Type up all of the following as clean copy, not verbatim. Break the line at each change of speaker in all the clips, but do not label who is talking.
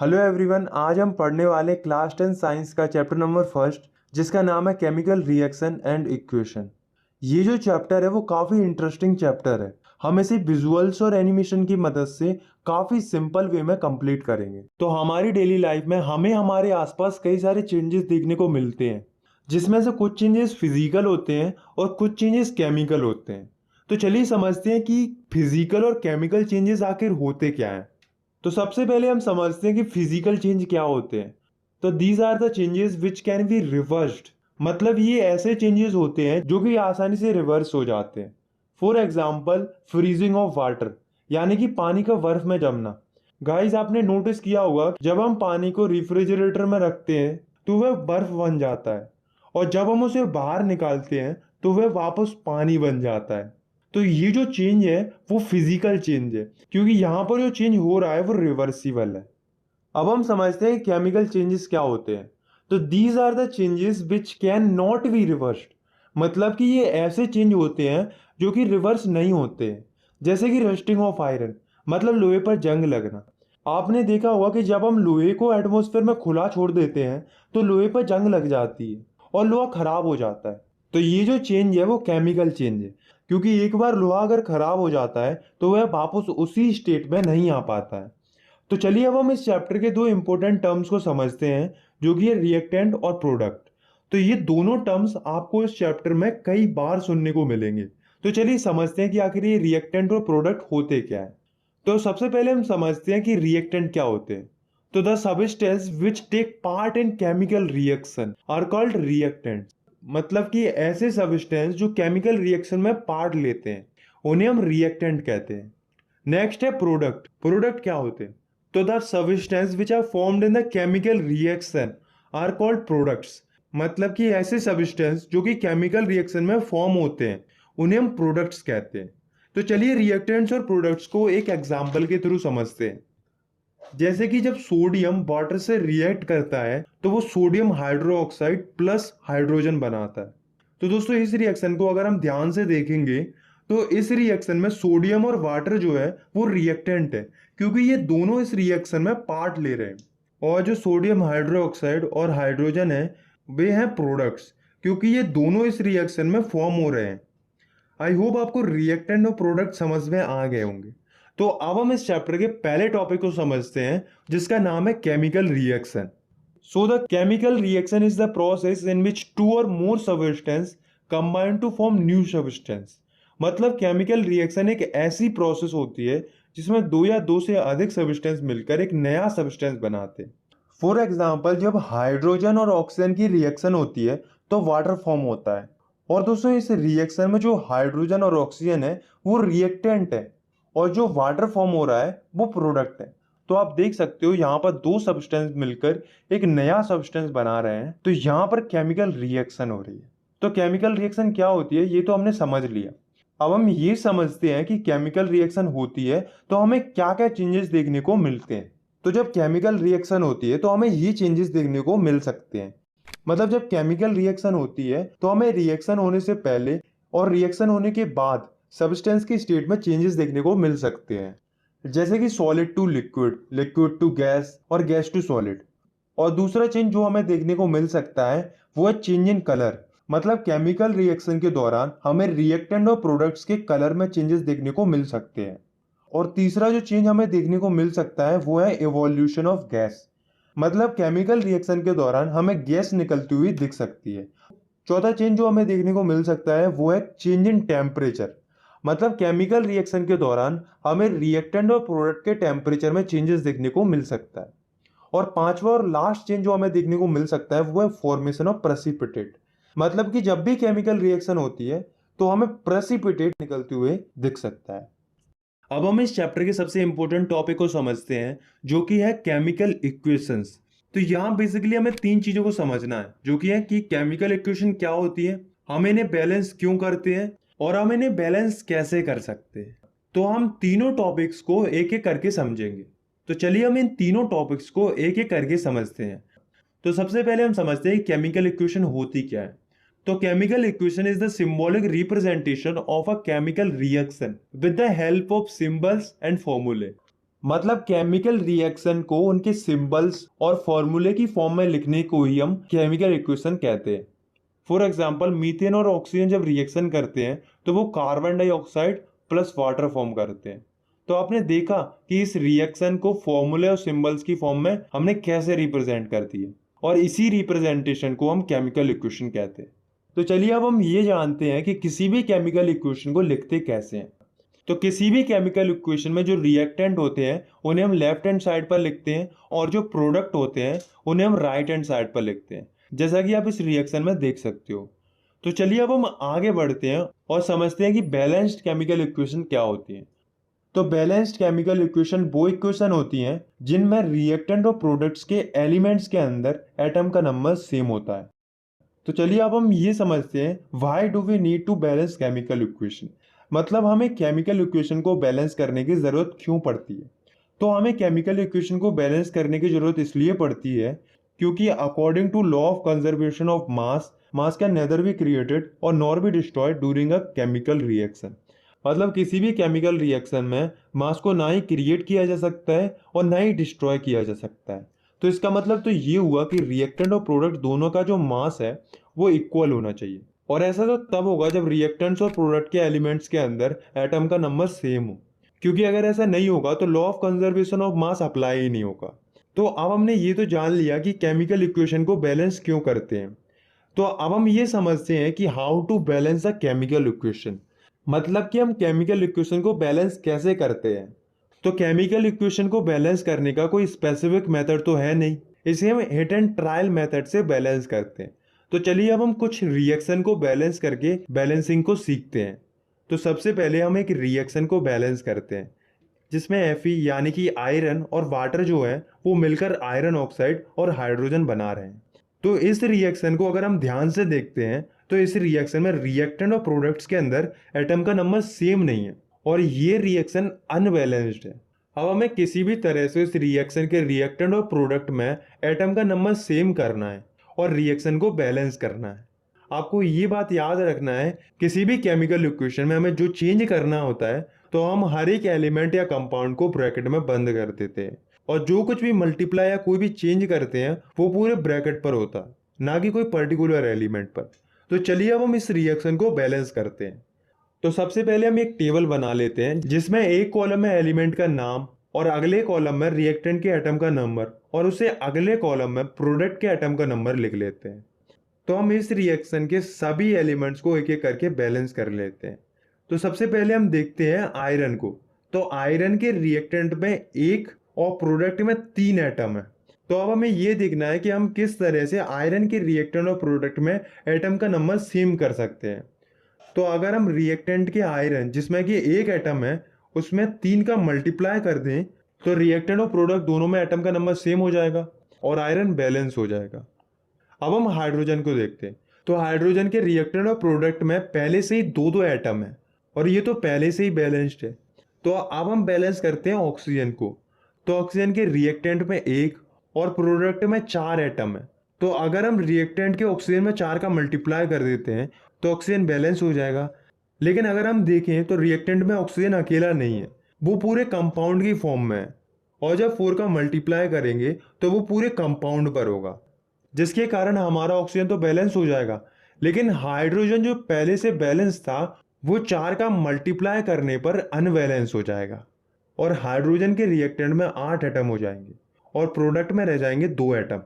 Hello everyone, आज हम पढ़ने वाले क्लास 10 साइंस का चैप्टर नंबर फर्स्ट, जिसका नाम है केमिकल रिएक्शन एंड इक्वेशन। ये जो चैप्टर है वो काफ़ी इंटरेस्टिंग चैप्टर है। हम इसे विजुअल्स और एनिमेशन की मदद से काफ़ी सिंपल वे में कंप्लीट करेंगे। तो हमारी डेली लाइफ में हमें हमारे आसपास कई सारे चेंजेस देखने को मिलते हैं, जिसमें से कुछ चेंजेस फिजिकल होते हैं और कुछ चेंजेस केमिकल होते हैं। तो चलिए समझते हैं कि फिजिकल और केमिकल चेंजेस आखिर होते क्या हैं। तो सबसे पहले हम समझते हैं कि फिजिकल चेंज क्या होते हैं। तो these are the changes which can be reversed. मतलब ये ऐसे चेंजेस होते हैं जो कि आसानी से रिवर्स हो जाते हैं। For example, freezing of water, यानी कि पानी का बर्फ में जमना। गाइस, आपने नोटिस किया होगा जब हम पानी को रेफ्रिजरेटर में रखते हैं तो वह बर्फ बन जाता है, और जब हम उसे बाहर निकालते हैं तो वह वापस पानी बन जाता है। तो ये जो चेंज है वो फिजिकल चेंज है, क्योंकि यहाँ पर जो चेंज हो रहा है वो रिवर्सिबल है। अब हम समझते हैं केमिकल चेंजेस क्या होते हैं। तो these are the changes which can not be reversed. मतलब कि ये ऐसे चेंज होते हैं जो कि रिवर्स नहीं होते हैं। जैसे कि रस्टिंग ऑफ आयरन, मतलब लोहे पर जंग लगना। आपने देखा होगा कि जब हम लोहे को एटमॉस्फेयर में खुला छोड़ देते हैं तो लोहे पर जंग लग जाती है और लोहा खराब हो जाता है। तो ये जो चेंज है वो केमिकल चेंज है, क्योंकि एक बार लोहा अगर खराब हो जाता है तो वह वापस उसी स्टेट में नहीं आ पाता है। तो चलिए अब हम इस चैप्टर के दो इंपॉर्टेंट टर्म्स को समझते हैं, जो कि है रिएक्टेंट और प्रोडक्ट। तो ये दोनों टर्म्स आपको इस चैप्टर में कई बार सुनने को मिलेंगे। तो चलिए समझते हैं कि आखिर ये रिएक्टेंट और प्रोडक्ट होते क्या है। तो सबसे पहले हम समझते हैं कि रिएक्टेंट क्या होते हैं। तो the substance which take part in chemical reaction are called reactant. मतलब कि ऐसे सबस्टेंस जो केमिकल रिएक्शन में पार्ट लेते हैं उन्हें हम रिएक्टेंट कहते हैं। नेक्स्ट है प्रोडक्ट। प्रोडक्ट क्या होते हैं? तो the substance which are formed in the chemical reaction are called products. मतलब कि ऐसे सबस्टेंस जो कि केमिकल रिएक्शन में फॉर्म होते हैं उन्हें हम प्रोडक्ट्स कहते हैं। तो चलिए रिएक्टेंट्स और प्रोडक्ट्स को एक एग्जांपल के थ्रू समझते हैं। जैसे कि जब सोडियम वाटर से रिएक्ट करता है तो वो सोडियम हाइड्रोक्साइड प्लस हाइड्रोजन बनाता है। तो दोस्तों इस रिएक्शन को अगर हम ध्यान से देखेंगे तो इस रिएक्शन में सोडियम और वाटर जो है वो रिएक्टेंट है, क्योंकि ये दोनों इस रिएक्शन में पार्ट ले रहे हैं। और जो सोडियम हाइड्रोक्साइड और हाइड्रोजन है वे हैं प्रोडक्ट्स, क्योंकि ये दोनों इस रिएक्शन में फॉर्म हो रहे हैं। आई होप आपको रिएक्टेंट और प्रोडक्ट समझ में आ गए होंगे। तो अब हम इस चैप्टर के पहले टॉपिक को समझते हैं, जिसका नाम है chemical reaction. So the chemical reaction is the process in which two or more substance combine to form new substance. मतलब केमिकल रिएक्शन एक ऐसी प्रोसेस होती है जिसमें दो या दो से अधिक सब्सटेंस मिलकर एक नया सब्सटेंस बनाते हैं। फॉर एग्जाम्पल, जब हाइड्रोजन और ऑक्सीजन की रिएक्शन होती है तो वाटर फॉर्म होता है। और दोस्तों इस रिएक्शन में जो हाइड्रोजन और ऑक्सीजन है वो रिएक्टेंट है, और जो वाटर फॉर्म हो रहा है वो प्रोडक्ट है। तो आप देख सकते हो यहाँ पर दो सब्सटेंस मिलकर एक नया सब्सटेंस बना रहे हैं, तो यहाँ पर केमिकल रिएक्शन हो रही है। तो केमिकल रिएक्शन क्या होती है ये तो हमने समझ लिया। अब हम ये समझते हैं कि केमिकल रिएक्शन होती है तो हमें क्या क्या चेंजेस देखने को मिलते हैं। तो जब केमिकल रिएक्शन होती है तो हमें ये चेंजेस देखने को मिल सकते हैं। मतलब जब केमिकल रिएक्शन होती है तो हमें रिएक्शन होने से पहले और रिएक्शन होने के बाद सब्सटेंस की स्टेट में चेंजेस देखने को मिल सकते हैं। जैसे कि solid to liquid, liquid to gas और गैस टू सॉलिड। और दूसरा चेंज जो हमें देखने को मिल सकता है वो है चेंज इन कलर। मतलब केमिकल रिएक्शन के दौरान हमें रिएक्टेंट और प्रोडक्ट्स के कलर में चेंजेस देखने को मिल सकते हैं। और तीसरा जो चेंज हमें देखने को मिल सकता है वो है इवोल्यूशन ऑफ गैस। मतलब केमिकल रिएक्शन के दौरान हमें गैस निकलती हुई दिख सकती है। चौथा चेंज जो हमें देखने को मिल सकता है वो है चेंज इन टेम्परेचर। मतलब केमिकल रिएक्शन के दौरान हमें रिएक्टेंट और प्रोडक्ट के टेम्परेचर में चेंजेस देखने को मिल सकता है। और पांचवा और लास्ट चेंज जो हमें देखने को मिल सकता है वो है फॉर्मेशन ऑफ प्रेसिपिटेट। मतलब कि जब भी केमिकल रिएक्शन होती है तो हमें प्रेसिपिटेट निकलते हुए दिख सकता है। अब हम इस चैप्टर के सबसे इंपॉर्टेंट टॉपिक को समझते हैं, जो कि है केमिकल इक्वेशंस। तो यहाँ बेसिकली हमें तीन चीजों को समझना है, जो कि है कि केमिकल इक्वेशन क्या होती है, हम इन्हें बैलेंस क्यों करते हैं, और हम इन्हें बैलेंस कैसे कर सकते हैं। तो हम तीनों टॉपिक्स को एक एक करके समझेंगे। तो चलिए हम इन तीनों टॉपिक्स को एक एक करके समझते हैं। तो सबसे पहले हम समझते हैं केमिकल इक्वेशन होती क्या है। तो chemical equation is the symbolic representation of a chemical reaction with the help of symbols and फॉर्मूले। मतलब केमिकल रिएक्शन को उनके सिंबल्स और फॉर्मूले की फॉर्म में लिखने को ही हम केमिकल इक्वेशन कहते हैं। फॉर एग्जाम्पल मीथेन और ऑक्सीजन जब रिएक्शन करते हैं तो वो carbon dioxide plus water form करते हैं। तो आपने देखा कि इस रिएक्शन को फॉर्मूले और सिंबल्स की फॉर्म में हमने कैसे रिप्रेजेंट कर दिया, और इसी रिप्रेजेंटेशन को हम केमिकल इक्वेशन कहते हैं। तो चलिए अब हम ये जानते हैं कि किसी भी केमिकल इक्वेशन को लिखते कैसे हैं। तो किसी भी केमिकल इक्वेशन में जो रिएक्टेंट होते हैं उन्हें हम लेफ्ट हैंड साइड पर लिखते हैं, और जो प्रोडक्ट होते हैं उन्हें हम राइट हैंड साइड पर लिखते हैं, जैसा कि आप इस रिएक्शन में देख सकते हो। तो चलिए अब हम आगे बढ़ते हैं और समझते हैं कि बैलेंस्ड केमिकल इक्वेशन क्या होती है। तो बैलेंस्ड केमिकल इक्वेशन वो इक्वेशन होती हैं जिनमें रिएक्टेंट और प्रोडक्ट्स के एलिमेंट्स के अंदर एटम का नंबर सेम होता है। तो चलिए अब हम ये समझते हैं why do we need to balance chemical equation, मतलब हमें केमिकल इक्वेशन को बैलेंस करने की ज़रूरत क्यों पड़ती है। तो हमें केमिकल इक्वेशन को बैलेंस करने की ज़रूरत इसलिए पड़ती है क्योंकि according to law of conservation of mass, mass can neither be created or nor be destroyed during a chemical reaction. मतलब किसी भी केमिकल रिएक्शन में मास को ना ही क्रिएट किया जा सकता है और ना ही डिस्ट्रॉय किया जा सकता है। तो इसका मतलब तो ये हुआ कि रिएक्टेंट और प्रोडक्ट दोनों का जो मास है वो इक्वल होना चाहिए, और ऐसा तो तब होगा जब रिएक्टेंट्स और प्रोडक्ट के एलिमेंट्स के अंदर एटम का नंबर सेम हो, क्योंकि अगर ऐसा नहीं होगा तो law of conservation of mass apply ही नहीं होगा। तो अब हमने ये तो जान लिया कि केमिकल इक्वेशन को बैलेंस क्यों करते हैं। तो अब हम ये समझते हैं कि how to balance a chemical equation, मतलब कि हम केमिकल इक्वेशन को बैलेंस कैसे करते हैं। तो केमिकल इक्वेशन को बैलेंस करने का कोई स्पेसिफिक मेथड तो है नहीं, इसे हम हिट एंड ट्रायल मेथड से बैलेंस करते हैं। तो चलिए अब हम कुछ रिएक्शन को बैलेंस करके बैलेंसिंग को सीखते हैं। तो सबसे पहले हम एक रिएक्शन को बैलेंस करते हैं जिसमें Fe यानी कि आयरन और वाटर जो है वो मिलकर आयरन ऑक्साइड और हाइड्रोजन बना रहे हैं। तो इस रिएक्शन को अगर हम ध्यान से देखते हैं तो इस रिएक्शन में रिएक्टेंट और प्रोडक्ट्स के अंदर एटम का नंबर सेम नहीं है, और ये रिएक्शन अनबैलेंस्ड है। अब हमें किसी भी तरह से इस रिएक्शन के रिएक्टेंट और प्रोडक्ट में एटम का नंबर सेम करना है और रिएक्शन को बैलेंस करना है। आपको ये बात याद रखना है, किसी भी केमिकल इक्वेशन में हमें जो चेंज करना होता है तो हम हर एक एलिमेंट या कंपाउंड को ब्रैकेट में बंद कर देते हैं, और जो कुछ भी मल्टीप्लाई या कोई भी चेंज करते हैं वो पूरे ब्रैकेट पर होता है, ना कि कोई पर्टिकुलर एलिमेंट पर। तो चलिए अब हम इस रिएक्शन को बैलेंस करते हैं। तो सबसे पहले हम एक टेबल बना लेते हैं जिसमें एक कॉलम में एलिमेंट का नाम और अगले कॉलम में रिएक्टेंट के एटम का नंबर और उससे अगले कॉलम में प्रोडक्ट के एटम का नंबर लिख लेते हैं। तो हम इस रिएक्शन के सभी एलिमेंट्स को एक एक करके बैलेंस कर लेते हैं। तो सबसे पहले हम देखते हैं आयरन को। तो आयरन के रिएक्टेंट में एक और प्रोडक्ट में 3 एटम है। तो अब हमें ये देखना है कि हम किस तरह से आयरन के रिएक्टेंट और प्रोडक्ट में एटम का नंबर सेम कर सकते हैं। तो अगर हम रिएक्टेंट के आयरन जिसमें कि एक एटम है उसमें 3 का मल्टीप्लाई कर दें तो रिएक्टेंट और प्रोडक्ट दोनों में एटम का नंबर सेम हो जाएगा और आयरन बैलेंस हो जाएगा। अब हम हाइड्रोजन को देखते हैं। तो हाइड्रोजन के रिएक्टेंट और प्रोडक्ट में पहले से ही 2-2 एटम है और ये तो पहले से ही बैलेंस्ड है। तो अब हम बैलेंस करते हैं ऑक्सीजन को। तो ऑक्सीजन के रिएक्टेंट में 1 और प्रोडक्ट में 4 एटम है। तो अगर हम रिएक्टेंट के ऑक्सीजन में 4 का मल्टीप्लाई कर देते हैं तो ऑक्सीजन बैलेंस हो जाएगा। लेकिन अगर हम देखें तो रिएक्टेंट में ऑक्सीजन अकेला नहीं है, वो पूरे कंपाउंड की फॉर्म में है, और जब 4 का मल्टीप्लाई करेंगे तो वो पूरे कंपाउंड पर होगा, जिसके कारण हमारा ऑक्सीजन तो बैलेंस हो जाएगा। लेकिन हाइड्रोजन जो पहले से बैलेंस था वो 4 का मल्टीप्लाई करने पर अनबैलेंस हो जाएगा और हाइड्रोजन के रिएक्टेंट में 8 एटम हो जाएंगे और प्रोडक्ट में रह जाएंगे 2 एटम।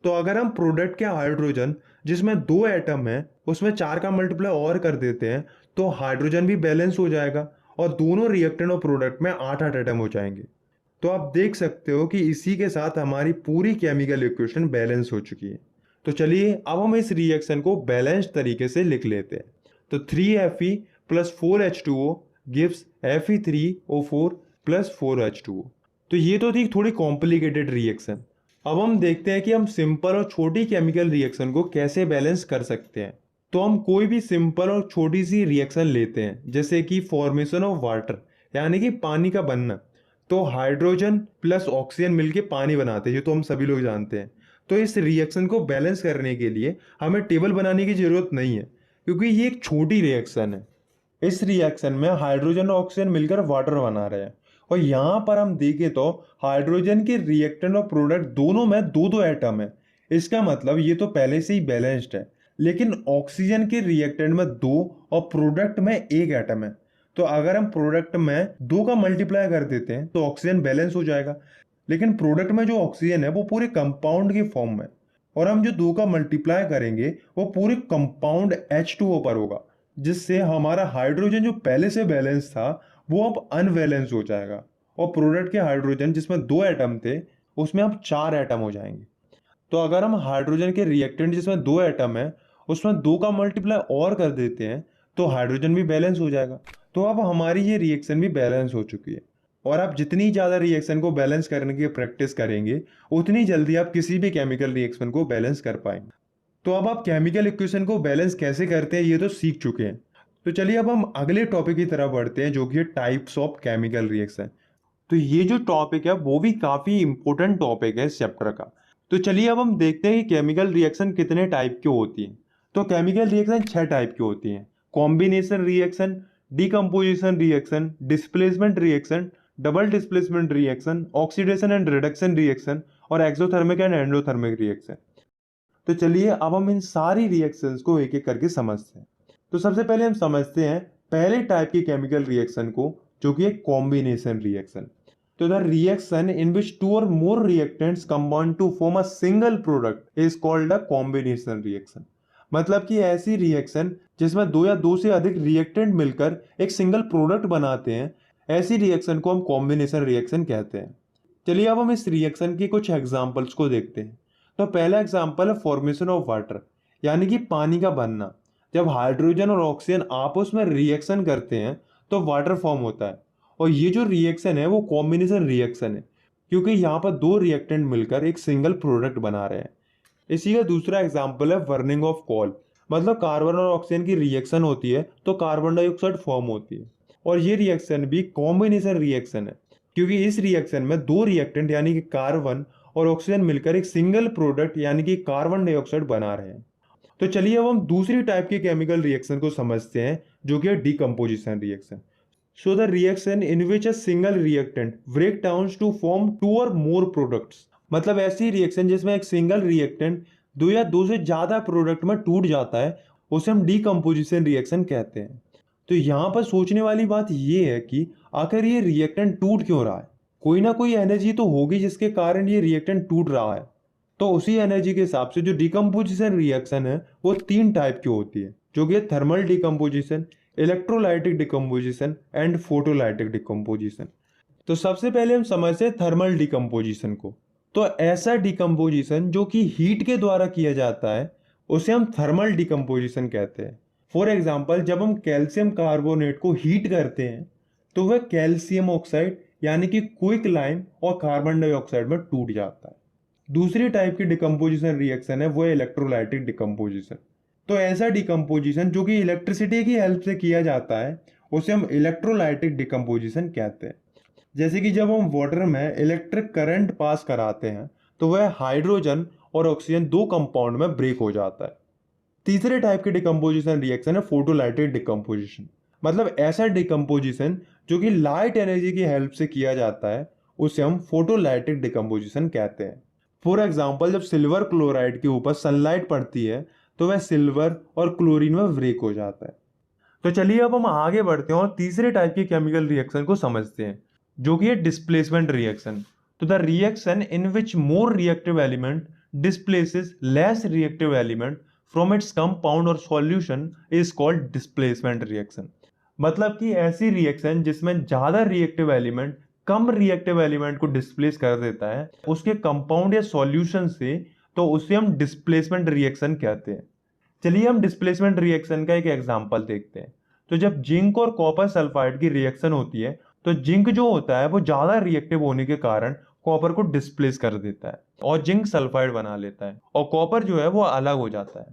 तो अगर हम प्रोडक्ट के हाइड्रोजन जिसमें 2 एटम है उसमें 4 का मल्टीप्लाई और कर देते हैं तो हाइड्रोजन भी बैलेंस हो जाएगा और दोनों रिएक्टेंट और प्रोडक्ट में 8-8 एटम हो जाएंगे। तो आप देख सकते हो कि इसी के साथ हमारी पूरी केमिकल इक्वेशन बैलेंस हो चुकी है। तो चलिए अब हम इस रिएक्शन को बैलेंस्ड तरीके से लिख लेते हैं। तो 3Fe + 4H2O gives Fe3O4 + 4H2O। तो ये तो थी थोड़ी कॉम्प्लिकेटेड रिएक्शन। अब हम देखते हैं कि हम सिंपल और छोटी केमिकल रिएक्शन को कैसे बैलेंस कर सकते हैं। तो हम कोई भी सिंपल और छोटी सी रिएक्शन लेते हैं, जैसे कि फॉर्मेशन ऑफ वाटर यानी कि पानी का बनना। तो हाइड्रोजन प्लस ऑक्सीजन मिलके पानी बनाते हैं, ये तो हम सभी लोग जानते हैं। तो इस रिएक्शन को बैलेंस करने के लिए हमें टेबल बनाने की जरूरत नहीं है, क्योंकि ये एक छोटी रिएक्शन है। इस रिएक्शन में हाइड्रोजन और ऑक्सीजन मिलकर वाटर बना रहे हैं और यहाँ पर हम देखें तो हाइड्रोजन के रिएक्टेंट और प्रोडक्ट दोनों में दो दो एटम है। इसका मतलब ये तो पहले से ही बैलेंस्ड है। लेकिन ऑक्सीजन के रिएक्टेंट में दो और प्रोडक्ट में एक एटम है। तो अगर हम प्रोडक्ट में दो का मल्टीप्लाई कर देते हैं तो ऑक्सीजन बैलेंस हो जाएगा। लेकिन प्रोडक्ट में जो ऑक्सीजन है वो पूरे कंपाउंड के फॉर्म में, और हम जो दो का मल्टीप्लाई करेंगे वो पूरे कंपाउंड H2O पर होगा, जिससे हमारा हाइड्रोजन जो पहले से बैलेंस था वो अब अनबैलेंस हो जाएगा। और प्रोडक्ट के हाइड्रोजन जिसमें दो एटम थे उसमें अब चार एटम हो जाएंगे। तो अगर हम हाइड्रोजन के रिएक्टेंट जिसमें दो एटम है उसमें दो का मल्टीप्लाई और कर देते हैं तो हाइड्रोजन भी बैलेंस हो जाएगा। तो अब हमारी ये रिएक्शन भी बैलेंस हो चुकी है। और आप जितनी ज़्यादा रिएक्शन को बैलेंस करने की प्रैक्टिस करेंगे उतनी जल्दी आप किसी भी केमिकल रिएक्शन को बैलेंस कर पाएंगे। तो अब आप केमिकल इक्वेशन को बैलेंस कैसे करते हैं ये तो सीख चुके हैं। तो चलिए अब हम अगले टॉपिक की तरफ बढ़ते हैं जो कि है टाइप्स ऑफ केमिकल रिएक्शन। तो ये जो टॉपिक है वो भी काफ़ी इंपॉर्टेंट टॉपिक है इस चैप्टर का। तो चलिए अब हम देखते हैं कि केमिकल रिएक्शन कितने टाइप की होती हैं। तो केमिकल रिएक्शन 6 टाइप की होती हैं: combination reaction, decomposition reaction, displacement reaction, double displacement reaction, oxidation and reduction reaction और एक्सोथर्मिक एंड एंडोथर्मिक रिएक्शन। तो चलिए अब हम इन सारी रिएक्शंस को एक एक करके समझते हैं। तो सबसे पहले हम समझते हैं पहले टाइप की केमिकल रिएक्शन को जो कि है कॉम्बिनेशन रिएक्शन। तो the reaction in which two or more reactants combine to form a single product is called a combination reaction. मतलब कि ऐसी रिएक्शन जिसमें दो या दो से अधिक रिएक्टेंट मिलकर एक सिंगल प्रोडक्ट बनाते हैं, ऐसी रिएक्शन को हम कॉम्बिनेशन रिएक्शन कहते हैं। चलिए अब हम इस रिएक्शन की कुछ एग्जांपल्स को देखते हैं। तो पहला एग्जांपल है फॉर्मेशन ऑफ वाटर, यानी कि पानी का बनना। जब हाइड्रोजन और ऑक्सीजन आपस में रिएक्शन करते हैं तो वाटर फॉर्म होता है। और ये जो रिएक्शन है वो कॉम्बिनेशन रिएक्शन है, क्योंकि यहाँ पर दो रिएक्टेंट मिलकर एक सिंगल प्रोडक्ट बना रहे हैं। इसी का दूसरा एग्जाम्पल है बर्निंग ऑफ कोल। मतलब कार्बन और ऑक्सीजन की रिएक्शन होती है तो कार्बन डाइऑक्साइड फॉर्म होती है, और ये रिएक्शन भी कॉम्बिनेशन रिएक्शन है, क्योंकि इस रिएक्शन में दो रिएक्टेंट यानी कि कार्बन और ऑक्सीजन मिलकर एक सिंगल प्रोडक्ट यानी कि कार्बन डाइऑक्साइड बना रहे हैं। तो चलिए अब हम दूसरी टाइप के केमिकल रिएक्शन को समझते हैं जो कि है decomposition reaction. So the reaction in which a single reactant break down to form two or more products. मतलब ऐसी रिएक्शन जिसमें एक सिंगल रिएक्टेंट दो या दो से ज्यादा प्रोडक्ट में टूट जाता है उसे हम डीकम्पोजिशन रिएक्शन कहते हैं। तो यहाँ पर सोचने वाली बात यह है कि आखिर ये रिएक्टेंट टूट क्यों रहा है। कोई ना कोई एनर्जी तो होगी जिसके कारण ये रिएक्टेंट टूट रहा है। तो उसी एनर्जी के हिसाब से जो डीकम्पोजिशन रिएक्शन है वो तीन टाइप की होती है, जो कि thermal decomposition, electrolytic decomposition and photolytic decomposition. तो सबसे पहले हम समझते हैं थर्मल डीकम्पोजिशन को। तो ऐसा डीकम्पोजिशन जो कि हीट के द्वारा किया जाता है उसे हम थर्मल डीकम्पोजिशन कहते हैं। फॉर एग्जाम्पल, जब हम कैल्शियम कार्बोनेट को हीट करते हैं तो वह कैल्शियम ऑक्साइड यानी कि क्विक लाइम और कार्बन डाइऑक्साइड में टूट जाता है। दूसरी टाइप की डिकम्पोजिशन रिएक्शन है वो है इलेक्ट्रोलाइटिक डिकम्पोजिशन। तो ऐसा डिकम्पोजिशन जो कि इलेक्ट्रिसिटी की हेल्प से किया जाता है उसे हम इलेक्ट्रोलाइटिक डिकम्पोजिशन कहते हैं। जैसे कि जब हम वाटर में इलेक्ट्रिक करंट पास कराते हैं तो वह हाइड्रोजन और ऑक्सीजन दो कंपाउंड में ब्रेक हो जाता है। तीसरे टाइप की डिकम्पोजिशन रिएक्शन है फोटोलाइटिक डिकम्पोजिशन। मतलब ऐसा डिकम्पोजिशन जो कि लाइट एनर्जी की हेल्प से किया जाता है उसे हम फोटोलाइटिक डिकम्पोजिशन कहते हैं। फॉर एग्जाम्पल, जब सिल्वर क्लोराइड के ऊपर सनलाइट पड़ती है तो वह सिल्वर और क्लोरीन में ब्रेक हो जाता है। तो चलिए अब हम आगे बढ़ते हैं और तीसरे टाइप की केमिकल रिएक्शन को समझते हैं जो कि है डिस्प्लेसमेंट रिएक्शन। तो the reaction in which more reactive element displaces less reactive element from its compound और solution is called displacement reaction. मतलब कि ऐसी रिएक्शन जिसमें ज्यादा रिएक्टिव एलिमेंट कम रिएक्टिव एलिमेंट को डिस्प्लेस कर देता है उसके कंपाउंड या सॉल्यूशन से, तो उसे हम डिस्प्लेसमेंट रिएक्शन कहते हैं। चलिए हम डिस्प्लेसमेंट रिएक्शन का एक एग्जांपल देखते हैं। तो जब जिंक और कॉपर सल्फाइड की रिएक्शन होती है तो जिंक जो होता है वो ज्यादा रिएक्टिव होने के कारण कॉपर को डिस्प्लेस कर देता है और जिंक सल्फाइड बना लेता है, और कॉपर जो है वो अलग हो जाता है।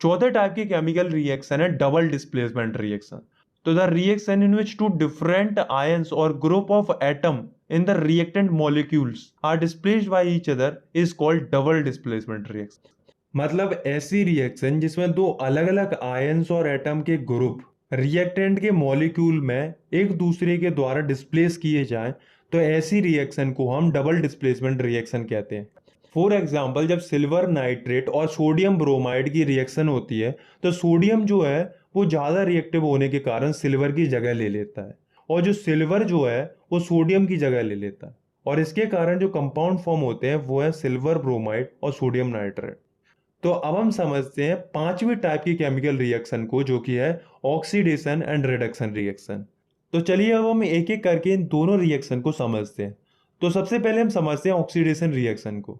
चौथे टाइप की केमिकल रिएक्शन है डबल डिस्प्लेसमेंट रिएक्शन। तो the reaction in which two different ions और group of atom in the reactant molecules are displaced by each other is called double displacement reaction। मतलब ऐसी रिएक्शन जिसमें दो अलग अलग आयंस और एटम के ग्रुप रिएक्टेंट के मॉलिक्यूल में एक दूसरे के द्वारा डिस्प्लेस किए जाएं तो ऐसी रिएक्शन को हम डबल डिस्प्लेसमेंट रिएक्शन कहते हैं। फॉर एग्जाम्पल, जब सिल्वर नाइट्रेट और सोडियम ब्रोमाइड की रिएक्शन होती है तो सोडियम जो है वो ज़्यादा रिएक्टिव होने के कारण सिल्वर की जगह ले लेता है, और जो सिल्वर जो है वो सोडियम की जगह ले लेता है, और इसके कारण जो कंपाउंड फॉर्म होते हैं वो है सिल्वर ब्रोमाइड और सोडियम नाइट्रेट। तो अब हम समझते हैं पांचवी टाइप की केमिकल रिएक्शन को, जो कि है ऑक्सीडेशन एंड रिडक्शन रिएक्शन। तो चलिए अब हम एक एक करके इन दोनों रिएक्शन को समझते हैं। तो सबसे पहले हम समझते हैं ऑक्सीडेशन रिएक्शन को।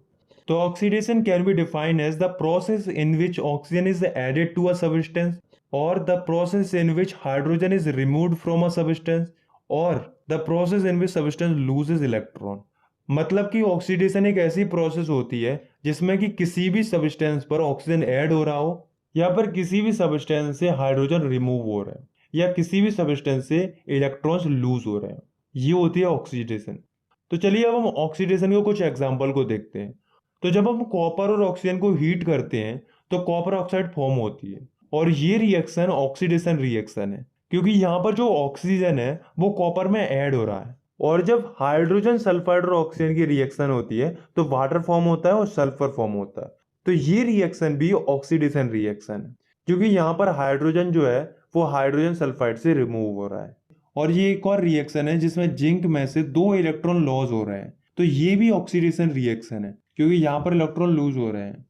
तो oxidation can be defined as the process in which oxygen is added to a substance, और the process in which hydrogen is removed from a substance, और the process in which substance loses electron. मतलब कि oxidation एक ऐसी process होती है जिसमें कि किसी भी सब्सटेंस पर ऑक्सीजन ऐड हो रहा हो, या फिर किसी भी सब्सटेंस से हाइड्रोजन रिमूव हो रहा है, या किसी भी सब्सटेंस से इलेक्ट्रॉन्स लूज हो रहे हैं। ये होती है ऑक्सीडेशन। तो चलिए अब हम ऑक्सीडेशन के कुछ एग्जांपल को देखते हैं। तो जब हम कॉपर और ऑक्सीजन को हीट करते हैं तो कॉपर ऑक्साइड फॉर्म होती है, और ये रिएक्शन ऑक्सीडेशन रिएक्शन है, क्योंकि यहाँ पर जो ऑक्सीजन है वो कॉपर में ऐड हो रहा है। और जब हाइड्रोजन सल्फाइड और ऑक्सीजन की रिएक्शन होती है तो वाटर फॉर्म होता है और सल्फर फॉर्म होता है। तो ये रिएक्शन भी ऑक्सीडेशन रिएक्शन है, क्योंकि यहाँ पर हाइड्रोजन जो है वो हाइड्रोजन सल्फाइड से रिमूव हो रहा है। और ये एक और रिएक्शन है जिसमें जिंक में से 2 इलेक्ट्रॉन लॉस हो रहे हैं, तो ये भी ऑक्सीडेशन रिएक्शन है, क्योंकि यहाँ पर इलेक्ट्रॉन लूज हो रहे हैं।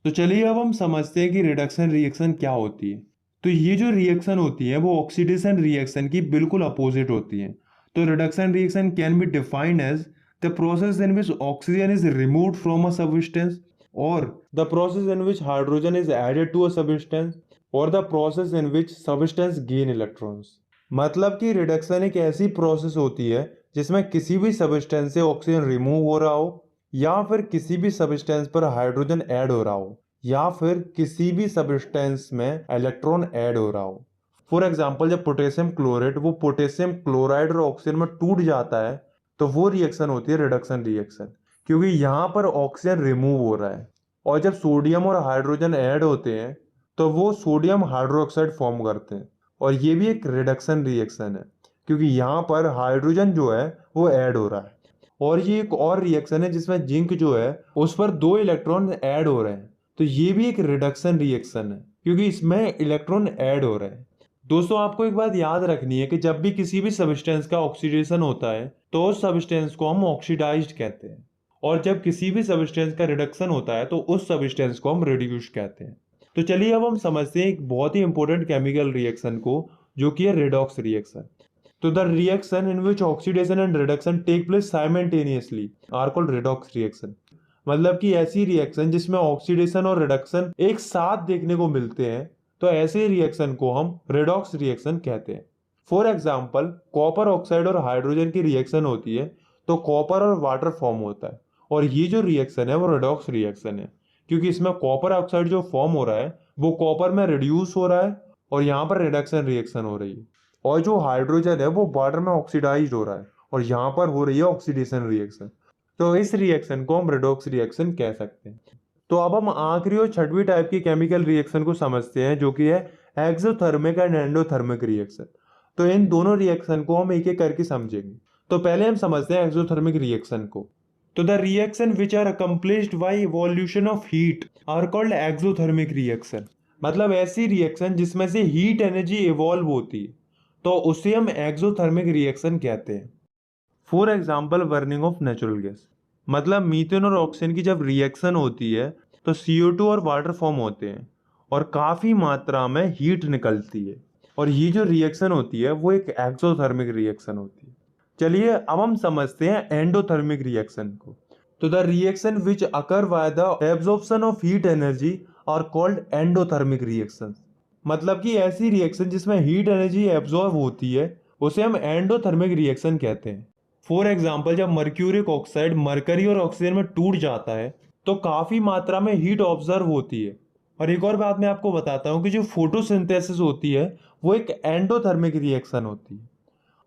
तो चलिए अब हम समझते हैं कि रिडक्शन रिएक्शन क्या होती है। तो ये जो रिएक्शन होती है वो ऑक्सीडेशन रिएक्शन की बिल्कुल अपोजिट होती है। तो reduction reaction can be defined as the process in which oxygen is removed from a substance, और the process in which hydrogen is added to a substance, और the process in which substance gain electrons. मतलब कि reduction एक ऐसी process होती है जिसमें किसी भी सबस्टेंस से ऑक्सीजन रिमूव हो रहा हो, या फिर किसी भी सबस्टेंस पर हाइड्रोजन ऐड हो रहा हो, या फिर किसी भी सबस्टेंस में इलेक्ट्रॉन ऐड हो रहा हो। फॉर एग्जाम्पल, जब पोटेशियम क्लोरेट वो पोटेशियम क्लोराइड और ऑक्सीजन में टूट जाता है तो वो रिएक्शन होती है रिडक्शन रिएक्शन, क्योंकि यहाँ पर ऑक्सीजन रिमूव हो रहा है। और जब सोडियम और हाइड्रोजन ऐड होते हैं तो वो सोडियम हाइड्रोक्साइड फॉर्म करते हैं, और ये भी एक रिडक्शन रिएक्शन है, क्योंकि यहाँ पर हाइड्रोजन जो है वो ऐड हो रहा है। और ये एक और रिएक्शन है जिसमें जिंक जो है उस पर 2 इलेक्ट्रॉन ऐड हो रहे हैं, तो ये भी एक रिडक्शन रिएक्शन है, क्योंकि इसमें इलेक्ट्रॉन ऐड हो रहे हैं। दोस्तों, आपको एक बात याद रखनी है कि जब भी किसी भी सब्सटेंस का ऑक्सीडेशन होता है तो उस सब्सटेंस को हम ऑक्सीडाइज्ड कहते हैं, और जब किसी भी सब्सटेंस का रिडक्शन होता है तो उस सब्सटेंस को हम रिड्यूस्ड कहते हैं। तो चलिए अब हम समझते हैं एक बहुत ही इंपॉर्टेंट केमिकल रिएक्शन को, जो कि है रेडॉक्स रिएक्शन। तो the reaction in which oxidation and reduction take place simultaneously are called redox reaction. मतलब कि ऐसी रिएक्शन जिसमें ऑक्सीडेशन और रिडक्शन एक साथ देखने को मिलते हैं, तो ऐसे रिएक्शन को हम रेडॉक्स रिएक्शन कहते हैं। फॉर एग्जाम्पल, कॉपर ऑक्साइड और हाइड्रोजन की रिएक्शन होती है तो कॉपर और वाटर फॉर्म होता है, और ये जो रिएक्शन है वो रेडॉक्स रिएक्शन है, क्योंकि इसमें कॉपर ऑक्साइड जो फॉर्म हो रहा है वो कॉपर में रिड्यूस हो रहा है, और यहाँ पर रिडक्शन रिएक्शन हो रही है। और जो हाइड्रोजन है वो वाटर में ऑक्सीडाइज हो रहा है, और यहाँ पर हो रही है ऑक्सीडेशन रिएक्शन। तो इस रिएक्शन को हम रेडॉक्स रिएक्शन कह सकते हैं। तो अब हम आखिरी और छठवीं टाइप की केमिकल रिएक्शन को समझते हैं, जो कि है एक्सोथर्मिक एंड एंडोथर्मिक रिएक्शन। तो इन दोनों रिएक्शन को हम एक एक करके समझेंगे। तो पहले हम समझते हैं एक्सोथर्मिक रिएक्शन को। तो the reaction which are accomplished by evolution of heat are called exothermic reaction. मतलब ऐसी रिएक्शन जिसमें से हीट एनर्जी इवॉल्व होती है, तो उसे हम एक्सोथर्मिक रिएक्शन कहते हैं। For example, burning of natural gas. मतलब मीथेन और ऑक्सीजन की जब रिएक्शन होती है तो CO2 और वाटर फॉर्म होते हैं, और काफ़ी मात्रा में हीट निकलती है, और ये जो रिएक्शन होती है वो एक एक्सोथर्मिक रिएक्शन होती है। चलिए अब हम समझते हैं एंडोथर्मिक रिएक्शन को। तो the reaction which occur by the absorption of heat energy are called endothermic reaction. मतलब कि ऐसी रिएक्शन जिसमें हीट एनर्जी एब्जॉर्ब होती है उसे हम एंडोथर्मिक रिएक्शन कहते हैं। फॉर एग्जाम्पल, जब मर्क्यूरिक ऑक्साइड मरकरी और ऑक्सीजन में टूट जाता है तो काफी मात्रा में हीट ऑब्जर्व होती है। और एक और बात मैं आपको बताता हूँ कि जो फोटोसिंथेसिस होती है वो एक एंडोथर्मिक रिएक्शन होती है।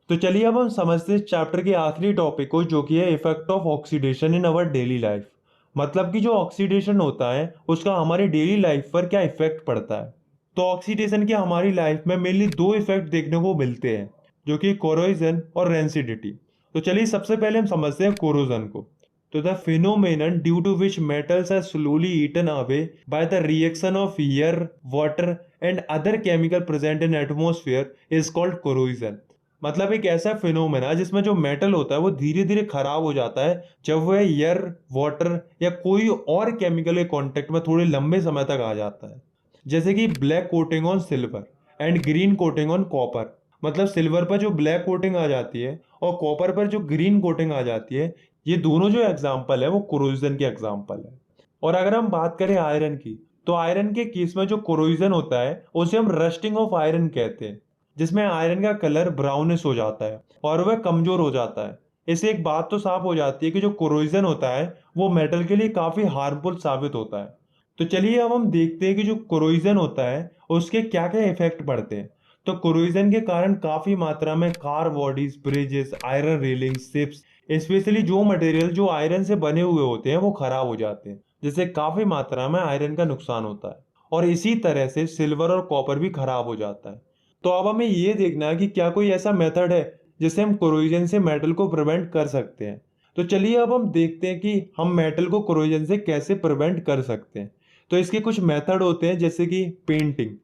तो चलिए अब हम समझते हैं चैप्टर के आखिरी टॉपिक को, जो कि है effect of oxidation in our daily life. मतलब कि जो ऑक्सीडेशन होता है उसका हमारी डेली लाइफ पर क्या इफेक्ट पड़ता है। तो ऑक्सीडेशन के हमारी लाइफ में मेनली 2 इफेक्ट देखने को मिलते हैं, जो कि कोरोजन और रेंसिडिटी। तो चलिए सबसे पहले हम समझते हैं कोरोजन को। तो the phenomenon due to which metals are slowly eaten away by the reaction of air, water and other chemical present in atmosphere is called corrosion. मतलब एक ऐसा फिनोमेना जिसमें जो मेटल होता है वो धीरे धीरे खराब हो जाता है जब वह एयर, वाटर या कोई और केमिकल के कांटेक्ट में थोड़े लंबे समय तक आ जाता है। जैसे कि black coating on silver and green coating on copper. मतलब सिल्वर पर जो ब्लैक कोटिंग आ जाती है और कॉपर पर जो ग्रीन कोटिंग आ जाती है, ये दोनों जो एग्जाम्पल है वो कोरोजन के एग्जाम्पल है। और अगर हम बात करें आयरन की, तो आयरन के केस में जो कोरोजन होता है उसे हम रस्टिंग ऑफ आयरन कहते हैं, जिसमें आयरन का कलर ब्राउनिश हो जाता है और वह कमजोर हो जाता है। इससे एक बात तो साफ हो जाती है कि जो कोरोजन होता है वो मेटल के लिए काफी हार्मफुल साबित होता है। तो चलिए अब हम देखते हैं कि जो कोरोजन होता है उसके क्या क्या इफेक्ट पड़ते हैं। तो कोरोजन के कारण काफी मात्रा में car bodies, bridges, iron railing, ships, specially जो मटेरियल जो आयरन से बने हुए होते हैं वो खराब हो जाते हैं, जिससे काफी मात्रा में आयरन का नुकसान होता है। और इसी तरह से सिल्वर और कॉपर भी खराब हो जाता है। तो अब हमें ये देखना है कि क्या कोई ऐसा मेथड है जिससे हम कोरोजन से मेटल को प्रिवेंट कर सकते हैं। तो चलिए अब हम देखते हैं कि हम मेटल को कोरोजन से कैसे प्रिवेंट कर सकते हैं। तो इसके कुछ मेथड होते हैं, जैसे कि पेंटिंग।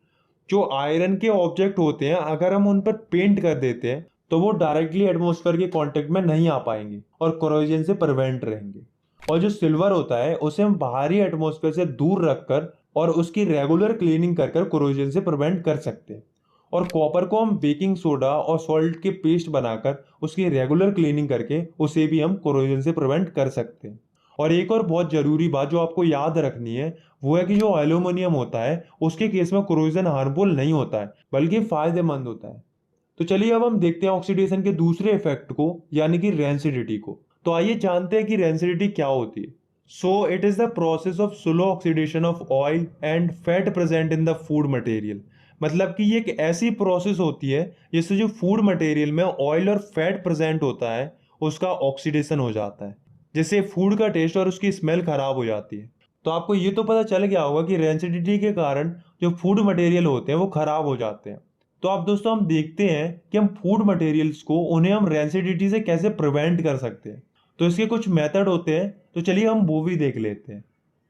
जो आयरन के ऑब्जेक्ट होते हैं अगर हम उन पर पेंट कर देते हैं तो वो डायरेक्टली एटमॉस्फेयर के कांटेक्ट में नहीं आ पाएंगे और कोरोजन से प्रिवेंट रहेंगे। और जो सिल्वर होता है उसे हम बाहरी एटमॉस्फेयर से दूर रखकर और उसकी रेगुलर क्लीनिंग कर कर कोरोजन से प्रिवेंट कर सकते हैं। और कॉपर को हम बेकिंग सोडा और सॉल्ट के पेस्ट बनाकर उसकी रेगुलर क्लीनिंग करके उसे भी हम कोरोजन से प्रिवेंट कर सकते हैं। और एक और बहुत जरूरी बात जो आपको याद रखनी है वो है कि जो एल्यूमिनियम होता है उसके केस में कोरोजन हार्मफुल नहीं होता है बल्कि फायदेमंद होता है। तो चलिए अब हम देखते हैं ऑक्सीडेशन के दूसरे इफेक्ट को, यानी कि रेंसिडिटी को। तो आइए जानते हैं कि रेंसिडिटी क्या होती है। So it is the process of slow oxidation of oil and fat present in the food material. मतलब कि ये एक ऐसी प्रोसेस होती है जिससे जो फूड मटेरियल में ऑयल और फैट प्रेजेंट होता है उसका ऑक्सीडेशन हो जाता है, जिससे फूड का टेस्ट और उसकी स्मेल खराब हो जाती है। तो आपको ये तो पता चल गया होगा कि रेंसिडिटी के कारण जो फूड मटेरियल होते हैं वो खराब हो जाते हैं। तो अब दोस्तों हम देखते हैं कि हम फूड मटेरियल्स को उन्हें हम रेंसिडिटी से कैसे प्रिवेंट कर सकते हैं। तो इसके कुछ मेथड होते हैं, तो चलिए हम वो भी देख लेते हैं।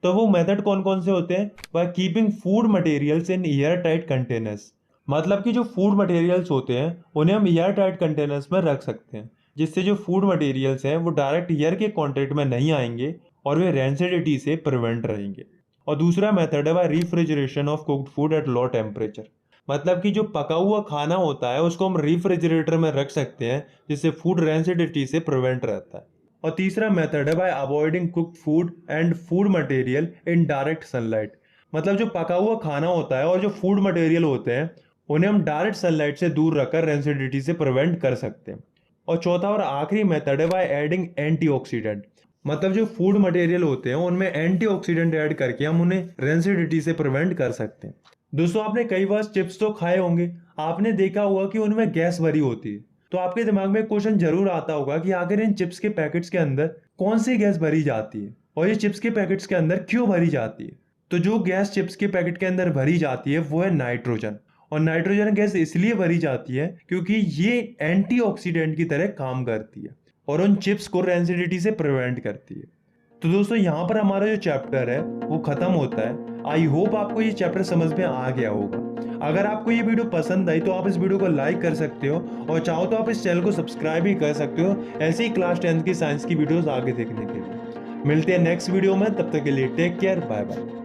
तो वो मेथड कौन कौन से होते हैं? By keeping food materials in air tight containers. मतलब कि जो फूड मटेरियल्स होते हैं उन्हें हम एयर टाइट कंटेनर्स में रख सकते हैं, जिससे जो फूड मटेरियल्स हैं वो डायरेक्ट एयर के कॉन्टेक्ट में नहीं आएंगे और वे रेंसिडिटी से प्रिवेंट रहेंगे। और दूसरा मेथड है by refrigeration of cooked food at low temperature. मतलब कि जो पका हुआ खाना होता है उसको हम रेफ्रिजरेटर में रख सकते हैं, जिससे फूड रेंसिडिटी से प्रिवेंट रहता है। और तीसरा मेथड है bye avoiding cooked food and food material in direct sunlight. मतलब जो पका हुआ खाना होता है और जो फूड मटेरियल होते हैं उन्हें हम डायरेक्ट सनलाइट से दूर रखकर रेंसिडिटी से प्रिवेंट कर सकते हैं। और चौथा और आखिरी मेथड है बाय एडिंग एंटीऑक्सीडेंट। मतलब जो फूड मटेरियल होते हैं उनमें एंटीऑक्सीडेंट ऐड करके हम उन्हें रेंसिडिटी से प्रिवेंट कर सकते हैं। दोस्तों आपने कई बार चिप्स तो खाए होंगे, आपने देखा होगा कि उनमें गैस भरी होती है। तो आपके दिमाग में क्वेश्चन जरूर आता होगा कि आखिर इन चिप्स के पैकेट्स के अंदर कौन सी गैस भरी जाती है और ये चिप्स के पैकेट्स के अंदर क्यों भरी जाती है। तो जो गैस चिप्स के पैकेट के अंदर भरी जाती है वो है नाइट्रोजन। और नाइट्रोजन गैस इसलिए भरी जाती है क्योंकि ये एंटीऑक्सीडेंट की तरह काम करती है और उन चिप्स को रेंसिडिटी से प्रिवेंट करती है। तो दोस्तों यहाँ पर हमारा जो चैप्टर है वो खत्म होता है। आई होप आपको ये चैप्टर समझ में आ गया होगा। अगर आपको ये वीडियो पसंद आई तो आप इस वीडियो को लाइक कर सकते हो और चाहो तो आप इस चैनल को सब्सक्राइब भी कर सकते हो ऐसे ही क्लास 10 की साइंस की वीडियोस आगे देखने के लिए। मिलते हैं नेक्स्ट वीडियो में, तब तक के लिए टेक केयर, बाय बाय।